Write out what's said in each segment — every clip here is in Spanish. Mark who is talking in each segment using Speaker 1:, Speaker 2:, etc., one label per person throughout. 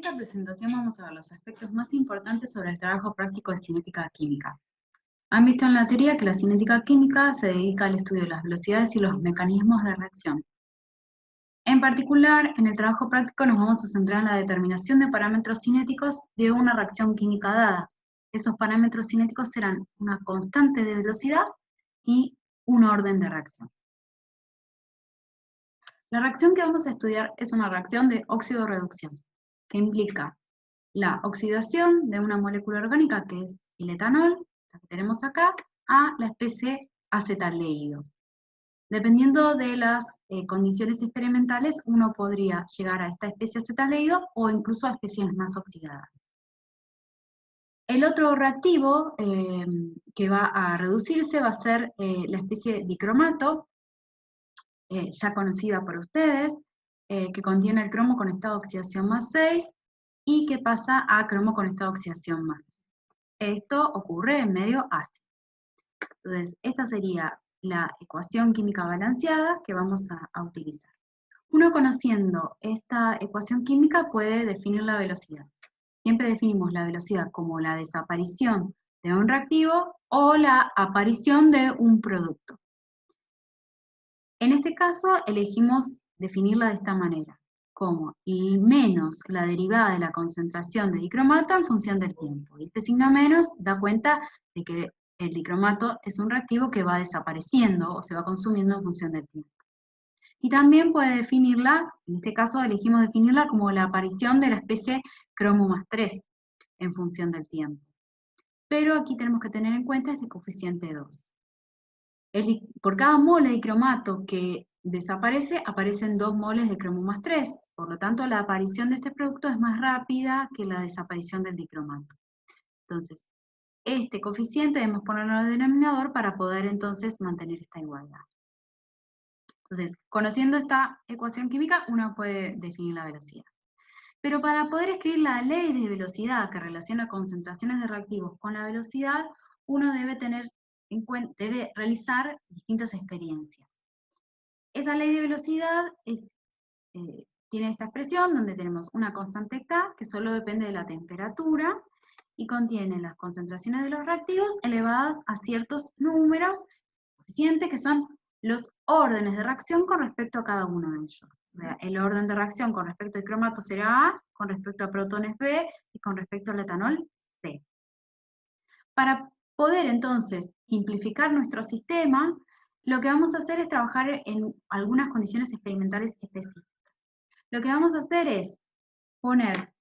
Speaker 1: esta presentación vamos a ver los aspectos más importantes sobre el trabajo práctico de cinética química. Han visto en la teoría que la cinética química se dedica al estudio de las velocidades y los mecanismos de reacción. En particular, en el trabajo práctico nos vamos a centrar en la determinación de parámetros cinéticos de una reacción química dada. Esos parámetros cinéticos serán una constante de velocidad y un orden de reacción. La reacción que vamos a estudiar es una reacción de óxido-reducción, que implica la oxidación de una molécula orgánica, que es el etanol, la que tenemos acá, a la especie acetaldehído. Dependiendo de las condiciones experimentales, uno podría llegar a esta especie acetaldehído o incluso a especies más oxidadas. El otro reactivo que va a reducirse va a ser la especie dicromato, ya conocida por ustedes, que contiene el cromo con estado de oxidación más 6 y que pasa a cromo con estado de oxidación más 3. Esto ocurre en medio ácido. Entonces, esta sería la ecuación química balanceada que vamos a utilizar. Uno, conociendo esta ecuación química, puede definir la velocidad. Siempre definimos la velocidad como la desaparición de un reactivo o la aparición de un producto. En este caso, elegimos definirla de esta manera, como y menos la derivada de la concentración de dicromato en función del tiempo. Y este signo menos da cuenta de que el dicromato es un reactivo que va desapareciendo o se va consumiendo en función del tiempo. Y también puede definirla, en este caso elegimos definirla como la aparición de la especie cromo más 3 en función del tiempo. Pero aquí tenemos que tener en cuenta este coeficiente 2. Por cada mole de dicromato que desaparece, aparecen 2 moles de cromo más 3. Por lo tanto, la aparición de este producto es más rápida que la desaparición del dicromato. Entonces, este coeficiente debemos ponerlo en el denominador para poder entonces mantener esta igualdad. Entonces, conociendo esta ecuación química, uno puede definir la velocidad. Pero para poder escribir la ley de velocidad que relaciona concentraciones de reactivos con la velocidad, uno debe realizar distintas experiencias. Esa ley de velocidad tiene esta expresión donde tenemos una constante K que solo depende de la temperatura y contiene las concentraciones de los reactivos elevadas a ciertos números coeficientes que son los órdenes de reacción con respecto a cada uno de ellos. O sea, el orden de reacción con respecto al cromato será A, con respecto a protones B y con respecto al etanol C. Para poder entonces simplificar nuestro sistema, lo que vamos a hacer es trabajar en algunas condiciones experimentales específicas. Lo que vamos a hacer es poner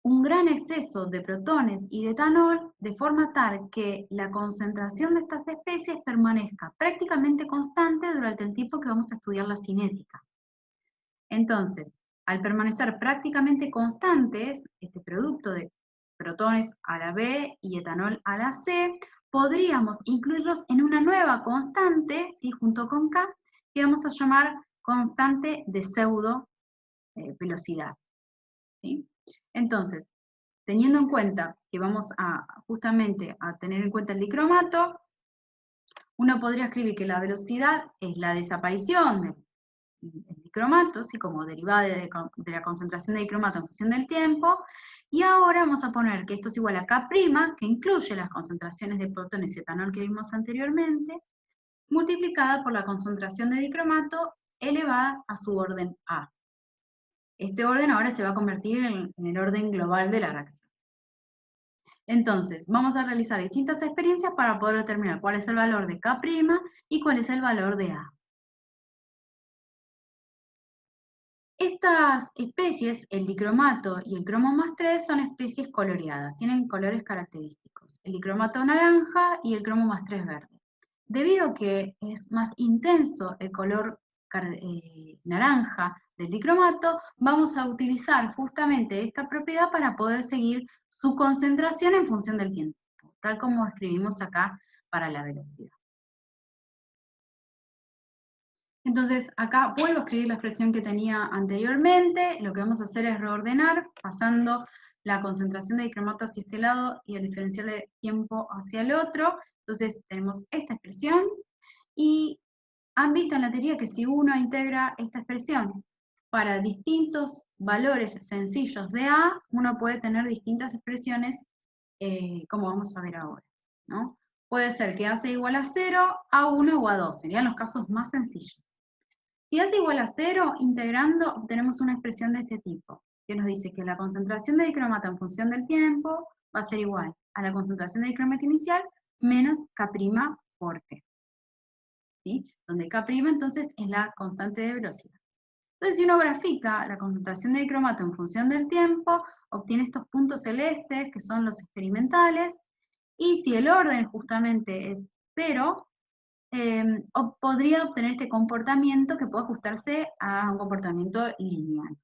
Speaker 1: un gran exceso de protones y de etanol de forma tal que la concentración de estas especies permanezca prácticamente constante durante el tiempo que vamos a estudiar la cinética. Entonces, al permanecer prácticamente constantes, este producto de protones a la B y etanol a la C, podríamos incluirlos en una nueva constante, ¿sí?, junto con K, que vamos a llamar constante de pseudo velocidad. ¿Sí? Entonces, teniendo en cuenta que vamos justamente a tener en cuenta el dicromato, uno podría escribir que la velocidad es la desaparición del dicromato, ¿sí?, como derivada de la concentración de dicromato en función del tiempo, y ahora vamos a poner que esto es igual a K', que incluye las concentraciones de protones y etanol que vimos anteriormente, multiplicada por la concentración de dicromato elevada a su orden A. Este orden ahora se va a convertir en el orden global de la reacción. Entonces, vamos a realizar distintas experiencias para poder determinar cuál es el valor de K' y cuál es el valor de A. Estas especies, el dicromato y el cromo más 3, son especies coloreadas, tienen colores característicos. El dicromato naranja y el cromo más 3 verde. Debido a que es más intenso el color naranja del dicromato, vamos a utilizar justamente esta propiedad para poder seguir su concentración en función del tiempo, tal como escribimos acá para la velocidad. Entonces, acá vuelvo a escribir la expresión que tenía anteriormente. Lo que vamos a hacer es reordenar, pasando la concentración de dicromato hacia este lado y el diferencial de tiempo hacia el otro. Entonces, tenemos esta expresión, y han visto en la teoría que si uno integra esta expresión para distintos valores sencillos de A, uno puede tener distintas expresiones, como vamos a ver ahora, ¿no? Puede ser que A sea igual a 0, A1 o A2, serían los casos más sencillos. Si A es igual a 0, integrando obtenemos una expresión de este tipo, que nos dice que la concentración de dicromato en función del tiempo va a ser igual a la concentración de dicromato inicial menos K' por T. ¿Sí? Donde K' entonces es la constante de velocidad. Entonces, si uno grafica la concentración de dicromato en función del tiempo, obtiene estos puntos celestes, que son los experimentales, y si el orden justamente es 0, podría obtener este comportamiento que puede ajustarse a un comportamiento lineal,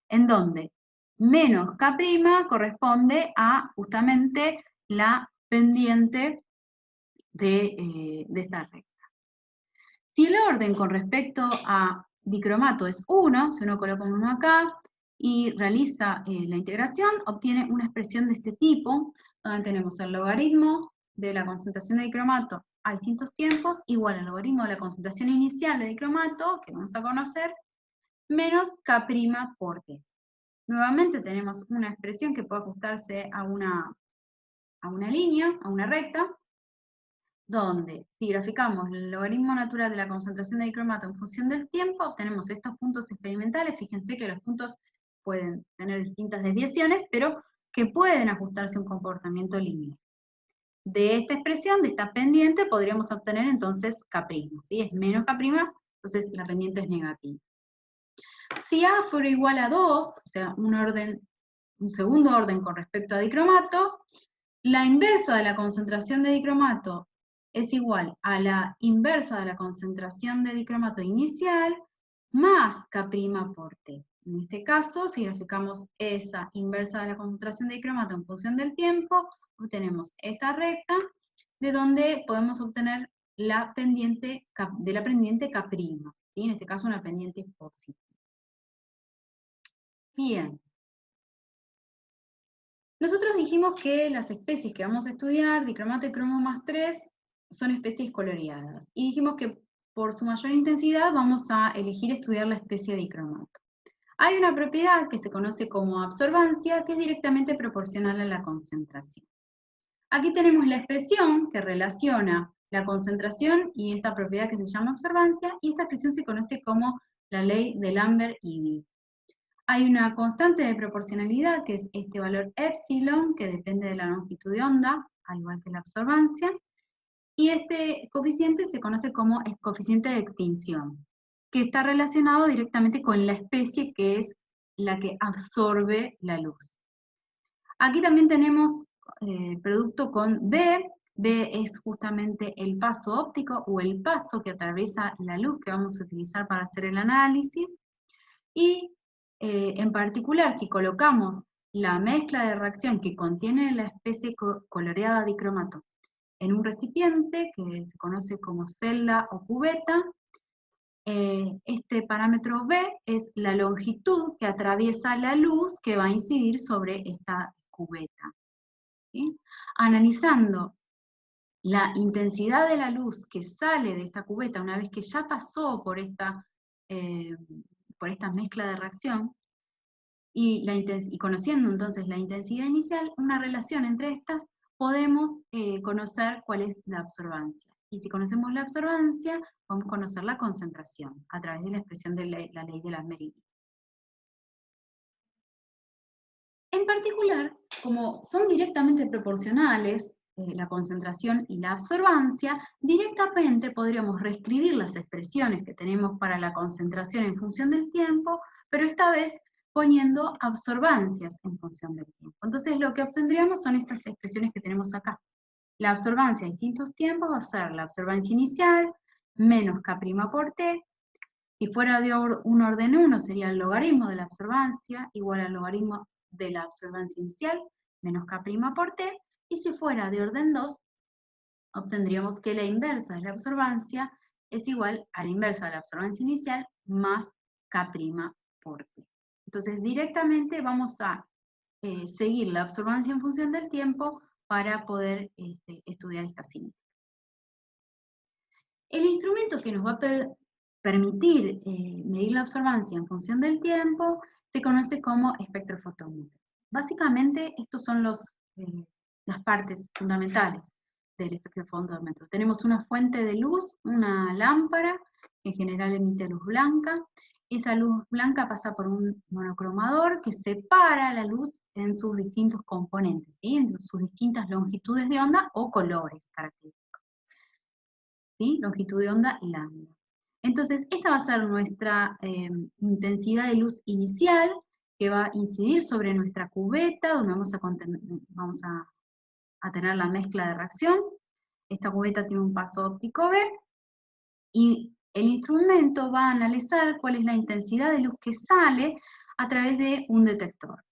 Speaker 1: en donde menos K' corresponde a justamente la pendiente de esta recta. Si el orden con respecto a dicromato es 1, si uno coloca un 1 acá y realiza la integración, obtiene una expresión de este tipo, donde tenemos el logaritmo de la concentración de dicromato a distintos tiempos, igual al logaritmo de la concentración inicial de dicromato, que vamos a conocer, menos K' por T. Nuevamente tenemos una expresión que puede ajustarse a una línea, a una recta, donde si graficamos el logaritmo natural de la concentración de dicromato en función del tiempo, obtenemos estos puntos experimentales. Fíjense que los puntos pueden tener distintas desviaciones, pero que pueden ajustarse a un comportamiento lineal. De esta expresión, de esta pendiente, podríamos obtener entonces K', ¿sí? Es menos K', entonces la pendiente es negativa. Si A fuera igual a 2, o sea, un segundo orden con respecto a dicromato, la inversa de la concentración de dicromato es igual a la inversa de la concentración de dicromato inicial más K' por T. En este caso, si graficamos esa inversa de la concentración de dicromato en función del tiempo, obtenemos esta recta, de donde podemos obtener la pendiente K', ¿sí? En este caso una pendiente positiva. Bien. Nosotros dijimos que las especies que vamos a estudiar, dicromato y cromo más 3, son especies coloreadas. Y dijimos que por su mayor intensidad vamos a elegir estudiar la especie de dicromato. Hay una propiedad que se conoce como absorbancia, que es directamente proporcional a la concentración. Aquí tenemos la expresión que relaciona la concentración y esta propiedad que se llama absorbancia, y esta expresión se conoce como la ley de Lambert-Eadie. Hay una constante de proporcionalidad, que es este valor epsilon, que depende de la longitud de onda, al igual que la absorbancia, y este coeficiente se conoce como el coeficiente de extinción, que está relacionado directamente con la especie que es la que absorbe la luz. Aquí también tenemos producto con B. B es justamente el paso óptico o el paso que atraviesa la luz que vamos a utilizar para hacer el análisis. Y en particular, si colocamos la mezcla de reacción que contiene la especie coloreada dicromato en un recipiente que se conoce como celda o cubeta, este parámetro B es la longitud que atraviesa la luz que va a incidir sobre esta cubeta. ¿Sí? Analizando la intensidad de la luz que sale de esta cubeta una vez que ya pasó por esta mezcla de reacción, y conociendo entonces la intensidad inicial, una relación entre estas, podemos conocer cuál es la absorbancia. Y si conocemos la absorbancia, podemos conocer la concentración a través de la expresión de la ley de Lambert-Eadie. En particular, como son directamente proporcionales, la concentración y la absorbancia, directamente podríamos reescribir las expresiones que tenemos para la concentración en función del tiempo, pero esta vez poniendo absorbancias en función del tiempo. Entonces lo que obtendríamos son estas expresiones que tenemos acá. La absorbancia a distintos tiempos va a ser la absorbancia inicial menos K' por T. Si fuera de un orden 1 sería el logaritmo de la absorbancia igual al logaritmo de la absorbancia inicial menos K' por T. Y si fuera de orden 2, obtendríamos que la inversa de la absorbancia es igual a la inversa de la absorbancia inicial más K' por T. Entonces directamente vamos a seguir la absorbancia en función del tiempo para poder estudiar esta síntesis. El instrumento que nos va a permitir medir la absorbancia en función del tiempo se conoce como espectrofotómetro. Básicamente, estos son las partes fundamentales del espectrofotómetro. Tenemos una fuente de luz, una lámpara, que en general emite luz blanca. Esa luz blanca pasa por un monocromador que separa la luz en sus distintos componentes, ¿sí? En sus distintas longitudes de onda o colores característicos, ¿sí? Longitud de onda lambda. Entonces, esta va a ser nuestra intensidad de luz inicial, que va a incidir sobre nuestra cubeta, donde vamos a tener la mezcla de reacción. Esta cubeta tiene un paso óptico B, y el instrumento va a analizar cuál es la intensidad de luz que sale a través de un detector.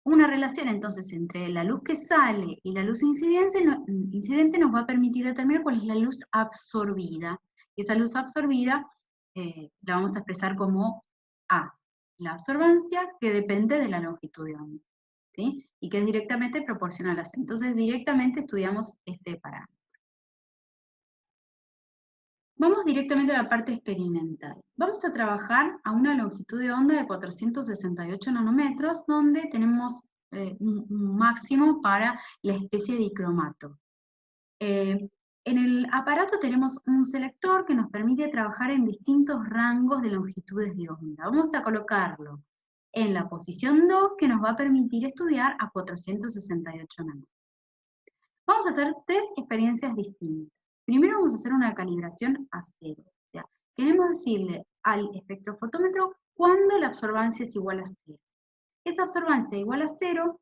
Speaker 1: Una relación entonces entre la luz que sale y la luz incidente nos va a permitir determinar cuál es la luz absorbida. Y esa luz absorbida la vamos a expresar como A, la absorbancia que depende de la longitud de onda, ¿sí? Y que es directamente proporcional a C. Entonces directamente estudiamos este parámetro. Vamos directamente a la parte experimental. Vamos a trabajar a una longitud de onda de 468 nanómetros, donde tenemos un máximo para la especie de dicromato. En el aparato tenemos un selector que nos permite trabajar en distintos rangos de longitudes de onda. Vamos a colocarlo en la posición 2, que nos va a permitir estudiar a 468 nanómetros. Vamos a hacer 3 experiencias distintas. Primero vamos a hacer una calibración a 0. O sea, queremos decirle al espectrofotómetro cuándo la absorbancia es igual a 0. Esa absorbancia igual a 0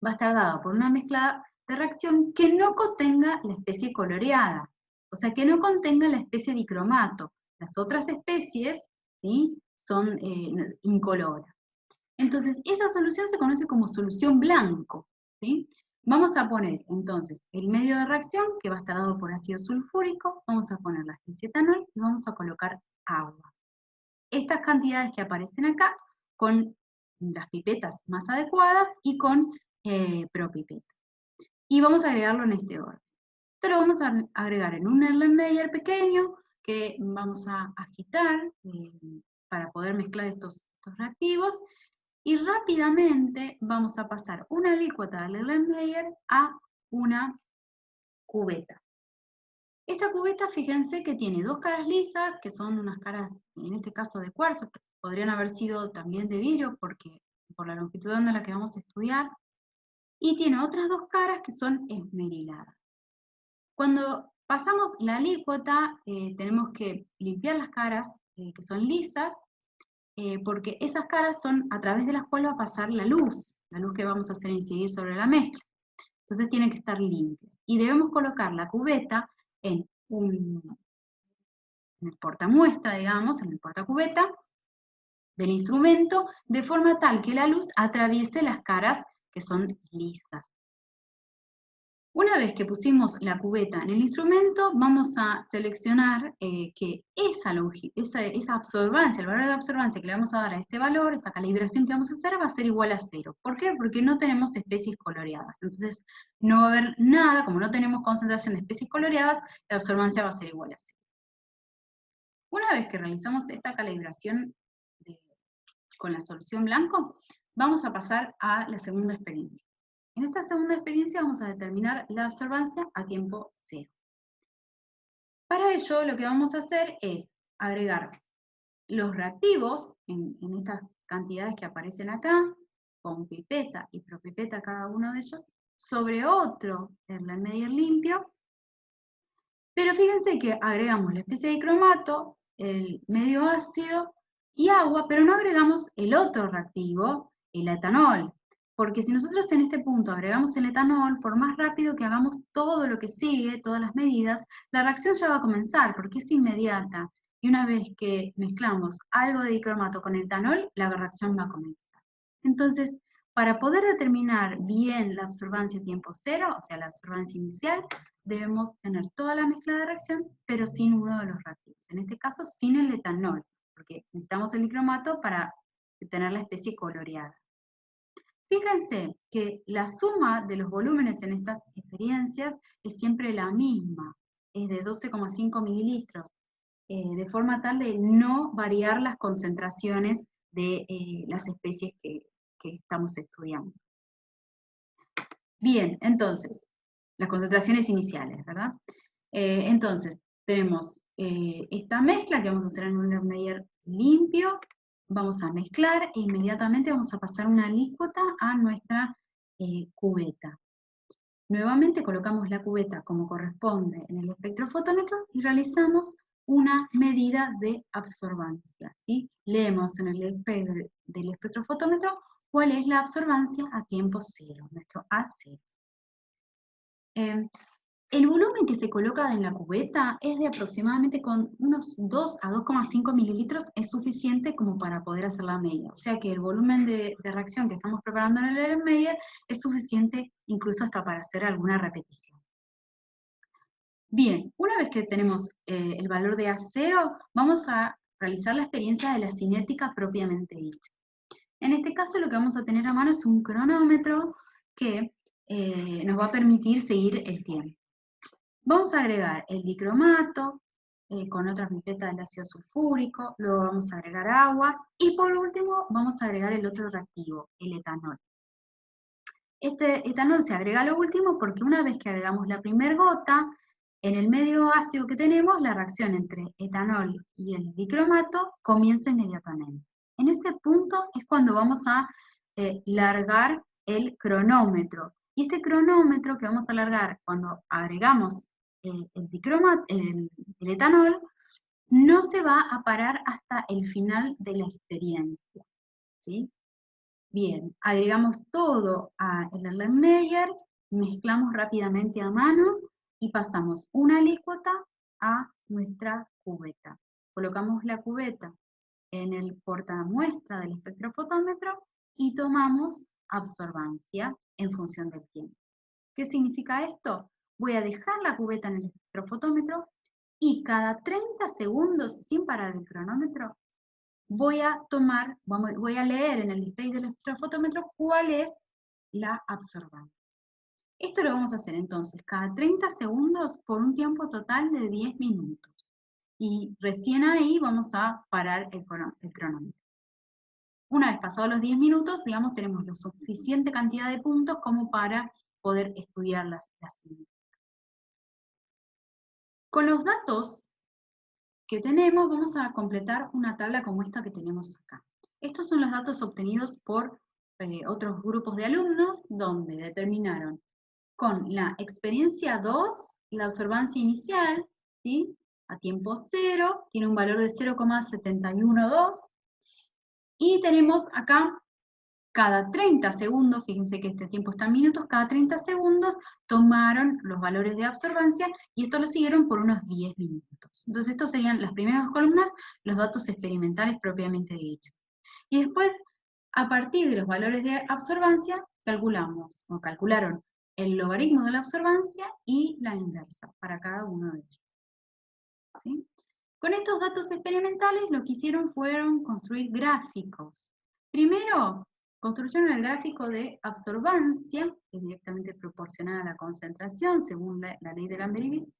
Speaker 1: va a estar dada por una mezcla de reacción que no contenga la especie coloreada, o sea, que no contenga la especie dicromato. Las otras especies, ¿sí?, son incoloras. Entonces, esa solución se conoce como solución blanco, ¿sí? Vamos a poner entonces el medio de reacción, que va a estar dado por ácido sulfúrico, vamos a poner la especie etanol y vamos a colocar agua. Estas cantidades que aparecen acá, con las pipetas más adecuadas y con propipeta. Y vamos a agregarlo en este orden. Esto lo vamos a agregar en un Erlenmeyer pequeño, que vamos a agitar para poder mezclar estos reactivos. Y rápidamente vamos a pasar una alícuota de Erlenmeyer a una cubeta. Esta cubeta, fíjense que tiene 2 caras lisas, que son unas caras, en este caso de cuarzo, podrían haber sido también de vidrio, porque por la longitud de onda la que vamos a estudiar, y tiene otras 2 caras que son esmeriladas. Cuando pasamos la alícuota, tenemos que limpiar las caras que son lisas, porque esas caras son a través de las cuales va a pasar la luz que vamos a hacer incidir sobre la mezcla. Entonces tienen que estar limpias. Y debemos colocar la cubeta en el portamuestra, digamos, en el portacubeta del instrumento, de forma tal que la luz atraviese las caras que son lisas. Una vez que pusimos la cubeta en el instrumento, vamos a seleccionar que esa absorbancia, el valor de absorbancia que le vamos a dar a este valor, esta calibración que vamos a hacer, va a ser igual a 0. ¿Por qué? Porque no tenemos especies coloreadas. Entonces, no va a haber nada, como no tenemos concentración de especies coloreadas, la absorbancia va a ser igual a 0. Una vez que realizamos esta calibración con la solución blanco, vamos a pasar a la segunda experiencia. En esta segunda experiencia vamos a determinar la absorbancia a tiempo 0. Para ello, lo que vamos a hacer es agregar los reactivos en estas cantidades que aparecen acá, con pipeta y propipeta cada uno de ellos, sobre otro Erlenmeyer limpio, pero fíjense que agregamos la especie de cromato, el medio ácido y agua, pero no agregamos el otro reactivo, el etanol. Porque si nosotros en este punto agregamos el etanol, por más rápido que hagamos todo lo que sigue, todas las medidas, la reacción ya va a comenzar, porque es inmediata. Y una vez que mezclamos algo de dicromato con el etanol, la reacción va a comenzar. Entonces, para poder determinar bien la absorbancia a tiempo 0, o sea, la absorbancia inicial, debemos tener toda la mezcla de reacción, pero sin uno de los reactivos. En este caso, sin el etanol, porque necesitamos el dicromato para tener la especie coloreada. Fíjense que la suma de los volúmenes en estas experiencias es siempre la misma, es de 12,5 mililitros. de forma tal de no variar las concentraciones de las especies que estamos estudiando. Bien, entonces, las concentraciones iniciales, ¿verdad? Entonces, tenemos esta mezcla que vamos a hacer en un Erlenmeyer limpio, vamos a mezclar e inmediatamente vamos a pasar una alícuota a nuestra cubeta. Nuevamente colocamos la cubeta como corresponde en el espectrofotómetro y realizamos una medida de absorbancia. ¿Sí? Leemos en el espejo del espectrofotómetro cuál es la absorbancia a tiempo cero, nuestro A0. El volumen que se coloca en la cubeta es de aproximadamente con unos 2 a 2,5 mililitros, es suficiente como para poder hacer la medida. O sea que el volumen de reacción que estamos preparando en el Erlenmeyer es suficiente incluso hasta para hacer alguna repetición. Bien, una vez que tenemos el valor de A0, vamos a realizar la experiencia de la cinética propiamente dicha. En este caso lo que vamos a tener a mano es un cronómetro que nos va a permitir seguir el tiempo. Vamos a agregar el dicromato con otra pipeta del ácido sulfúrico, luego vamos a agregar agua y por último vamos a agregar el otro reactivo, el etanol. Este etanol se agrega a lo último porque una vez que agregamos la primera gota, en el medio ácido que tenemos, la reacción entre etanol y el dicromato comienza inmediatamente. En ese punto es cuando vamos a largar el cronómetro. Y este cronómetro que vamos a largar cuando agregamos el etanol, no se va a parar hasta el final de la experiencia, ¿sí? Bien, agregamos todo al Erlenmeyer, mezclamos rápidamente a mano y pasamos una alícuota a nuestra cubeta. Colocamos la cubeta en el portamuestra del espectrofotómetro y tomamos absorbancia en función del tiempo. ¿Qué significa esto? Voy a dejar la cubeta en el espectrofotómetro y cada 30 segundos, sin parar el cronómetro, voy a leer en el display del espectrofotómetro cuál es la absorbancia. Esto lo vamos a hacer entonces cada 30 segundos por un tiempo total de 10 minutos. Y recién ahí vamos a parar el cronómetro. Una vez pasados los 10 minutos, digamos, tenemos la suficiente cantidad de puntos como para poder estudiar las cinéticas. Con los datos que tenemos, vamos a completar una tabla como esta que tenemos acá. Estos son los datos obtenidos por otros grupos de alumnos, donde determinaron con la experiencia 2, la absorbancia inicial, ¿sí? A tiempo cero, tiene un valor de 0,712, y tenemos acá cada 30 segundos, fíjense que este tiempo está en minutos, cada 30 segundos tomaron los valores de absorbancia y esto lo siguieron por unos 10 minutos. Entonces estos serían las primeras columnas, los datos experimentales propiamente dichos. Y después, a partir de los valores de absorbancia, calcularon el logaritmo de la absorbancia y la inversa para cada uno de ellos. ¿Sí? Con estos datos experimentales lo que hicieron fueron construir gráficos. Primero, construyeron el gráfico de absorbancia, que es directamente proporcional a la concentración, según la ley de Lambert-Eaton,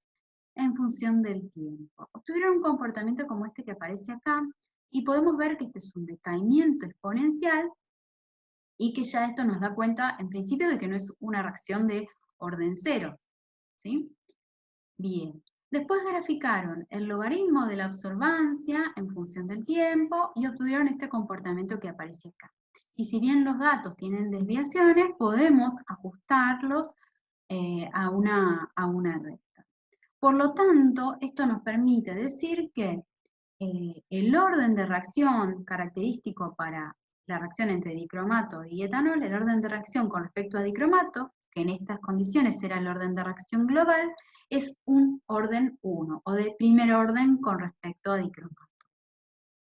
Speaker 1: en función del tiempo. Obtuvieron un comportamiento como este que aparece acá, y podemos ver que este es un decaimiento exponencial, y que ya esto nos da cuenta, en principio, de que no es una reacción de orden cero, ¿sí? Bien. Después graficaron el logaritmo de la absorbancia en función del tiempo y obtuvieron este comportamiento que aparece acá. Y si bien los datos tienen desviaciones, podemos ajustarlos a una recta. Por lo tanto, esto nos permite decir que el orden de reacción característico para la reacción entre dicromato y etanol, el orden de reacción con respecto a dicromato, que en estas condiciones será el orden de reacción global, es un orden 1, o de primer orden con respecto a dicromato.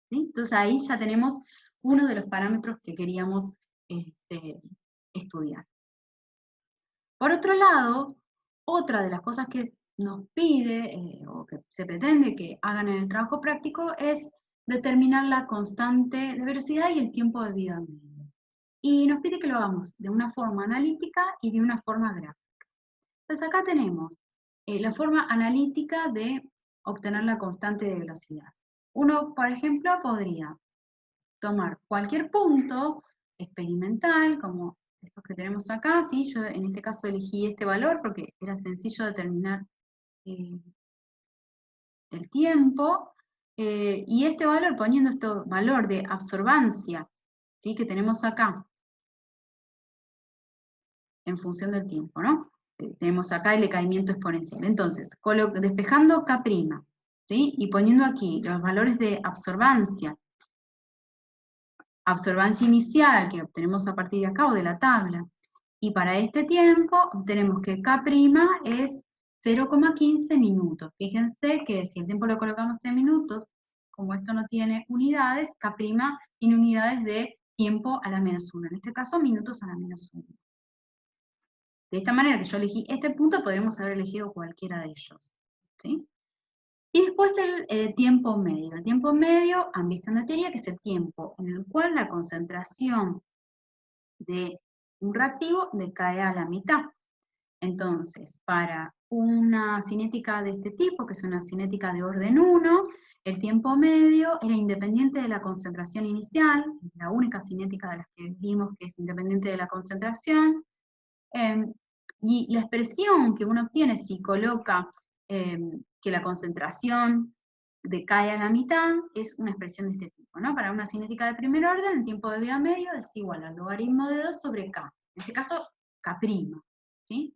Speaker 1: ¿Sí? Entonces ahí ya tenemos uno de los parámetros que queríamos estudiar. Por otro lado, otra de las cosas que nos pide o que se pretende que hagan en el trabajo práctico es determinar la constante de velocidad y el tiempo de vida medio. Y nos pide que lo hagamos de una forma analítica y de una forma gráfica. Entonces acá tenemos la forma analítica de obtener la constante de velocidad. Uno, por ejemplo, podría tomar cualquier punto experimental, como estos que tenemos acá, ¿sí? Yo en este caso elegí este valor porque era sencillo determinar el tiempo, y este valor, poniendo este valor de absorbancia, ¿sí? Que tenemos acá, en función del tiempo, ¿no? Tenemos acá el decaimiento exponencial. Entonces, despejando K', ¿sí? Y poniendo aquí los valores de absorbancia inicial que obtenemos a partir de acá o de la tabla, y para este tiempo obtenemos que K' es 0,15 minutos. Fíjense que si el tiempo lo colocamos en minutos, como esto no tiene unidades, K' tiene unidades de tiempo a la -1, en este caso minutos a la -1. De esta manera que yo elegí este punto, podríamos haber elegido cualquiera de ellos, ¿sí? Y después el tiempo medio. El tiempo medio, han visto en la teoría, que es el tiempo en el cual la concentración de un reactivo decae a la mitad. Entonces, para una cinética de este tipo, que es una cinética de orden 1, el tiempo medio era independiente de la concentración inicial, la única cinética de las que vimos que es independiente de la concentración, y la expresión que uno obtiene si coloca que la concentración decae a la mitad es una expresión de este tipo, ¿no? Para una cinética de primer orden, el tiempo de vida medio es igual al logaritmo de 2 sobre K, en este caso K', ¿sí?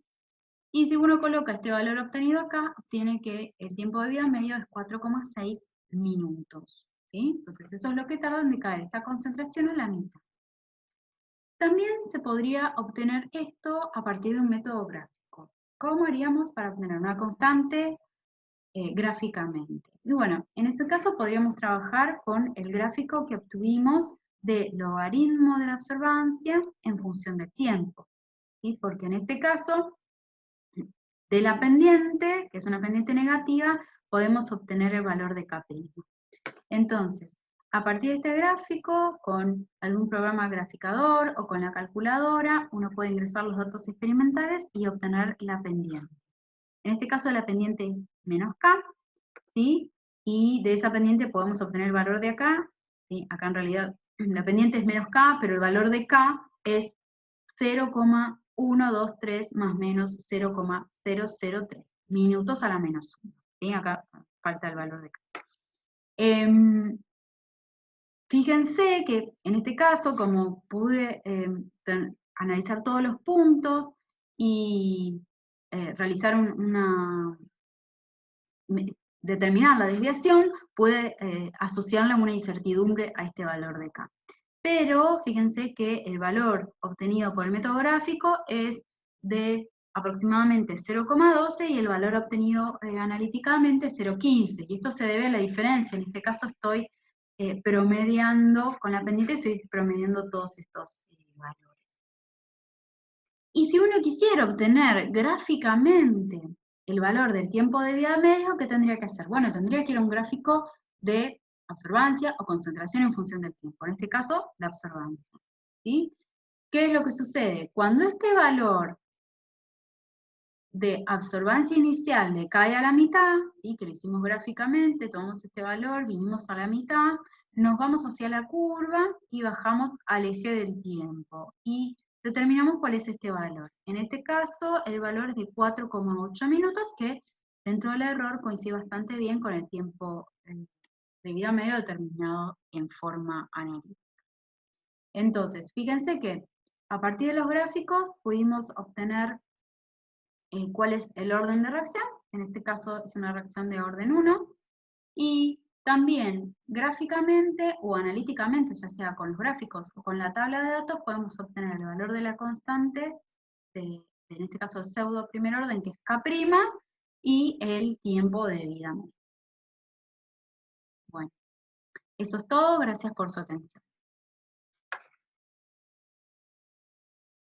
Speaker 1: Y si uno coloca este valor obtenido acá, obtiene que el tiempo de vida medio es 4,6 minutos, ¿sí? Entonces eso es lo que tarda en decaer esta concentración a la mitad. También se podría obtener esto a partir de un método gráfico. ¿Cómo haríamos para obtener una constante gráficamente? Y bueno, en este caso podríamos trabajar con el gráfico que obtuvimos de logaritmo de la absorbancia en función del tiempo, ¿sí? Porque en este caso, de la pendiente, que es una pendiente negativa, podemos obtener el valor de K'. Entonces, a partir de este gráfico, con algún programa graficador o con la calculadora, uno puede ingresar los datos experimentales y obtener la pendiente. En este caso la pendiente es menos K, ¿sí? Y de esa pendiente podemos obtener el valor de acá, ¿sí? Acá en realidad la pendiente es menos K, pero el valor de K es 0,123 más menos 0,003 minutos a la menos 1. ¿Sí? Acá falta el valor de K. Fíjense que en este caso, como pude analizar todos los puntos y realizar determinar la desviación, pude asociarla a una incertidumbre a este valor de K. Pero fíjense que el valor obtenido por el método gráfico es de aproximadamente 0,12 y el valor obtenido analíticamente 0,15. Y esto se debe a la diferencia. En este caso estoy promediando, con la pendiente estoy promediando todos estos valores. Y si uno quisiera obtener gráficamente el valor del tiempo de vida medio, ¿qué tendría que hacer? Bueno, tendría que ir a un gráfico de absorbancia o concentración en función del tiempo. En este caso, la absorbancia, ¿sí? ¿Qué es lo que sucede? Cuando este valor de absorbancia inicial decae a la mitad, ¿sí? Que lo hicimos gráficamente, tomamos este valor, vinimos a la mitad, nos vamos hacia la curva y bajamos al eje del tiempo. Y determinamos cuál es este valor. En este caso, el valor es de 4,8 minutos, que dentro del error coincide bastante bien con el tiempo de vida medio determinado en forma analítica. Entonces, fíjense que a partir de los gráficos pudimos obtener cuál es el orden de reacción. En este caso es una reacción de orden 1. Y también gráficamente o analíticamente, ya sea con los gráficos o con la tabla de datos, podemos obtener el valor de la constante, en este caso de pseudo primer orden, que es K', y el tiempo de vida media. Bueno, eso es todo. Gracias por su atención.